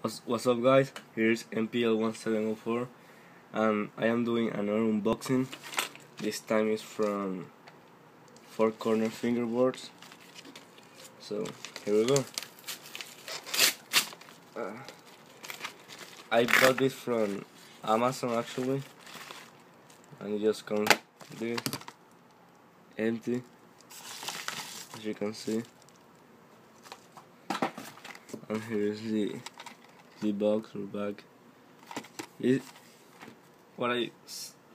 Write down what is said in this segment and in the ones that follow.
What's up, guys? Here's MPL1704 and I am doing another unboxing. This time is from 4Corner fingerboards. So here we go. I bought this from Amazon actually, and it just comes this empty, as you can see. And here is the box or bag. What I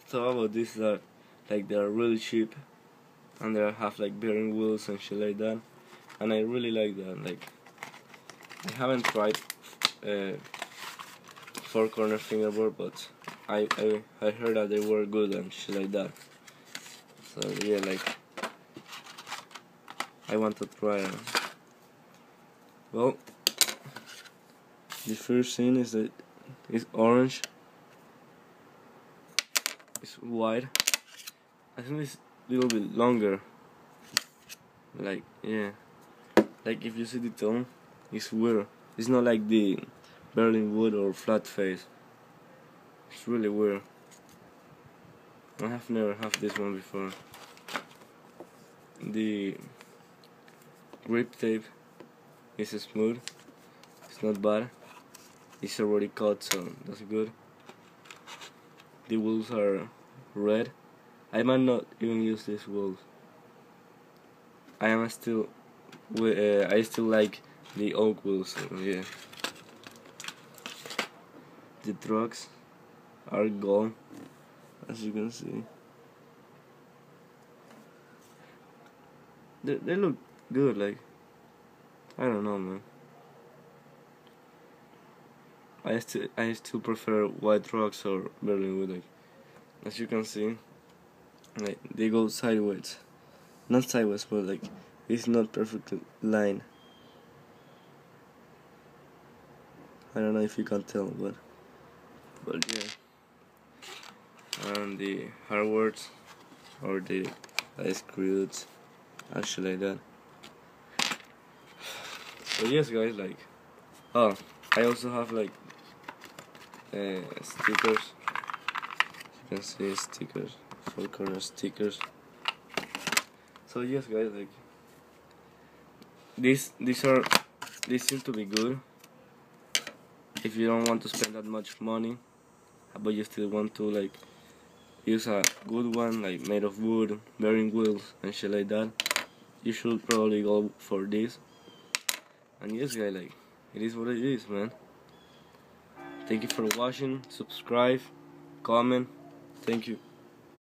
thought about this is that they are really cheap, and they have bearing wheels and shit like that, and I really like that. I haven't tried 4Corner fingerboard, but I heard that they were good and shit like that. So yeah, I want to try it. Well, the first thing is that it's orange. It's white. I think it's a little bit longer. Yeah. If you see the tone, it's weird. It's not like the Berlin wood or flat face. It's really weird. I have never had this one before. The grip tape is smooth. It's not bad. It's already cut, so that's good. The wheels are red. I might not even use these wheels. I still like the oak wheels, so yeah. The trucks are gold, as you can see. They look good. I don't know, man. I still prefer white trucks or Berlin wood. As you can see, they go sideways. Not sideways, but it's not perfect line. I don't know if you can tell, but yeah. And the hardwoods or the screws, actually like that. So yes, guys, oh, I also have stickers. You can see stickers, 4Corner stickers. So yes, guys, these seem to be good if you don't want to spend that much money, but you still want to use a good one, made of wood, bearing wheels and shit like that. You should probably go for this. And yes, guys, it is what it is, man. Thank you for watching. Subscribe, comment. Thank you.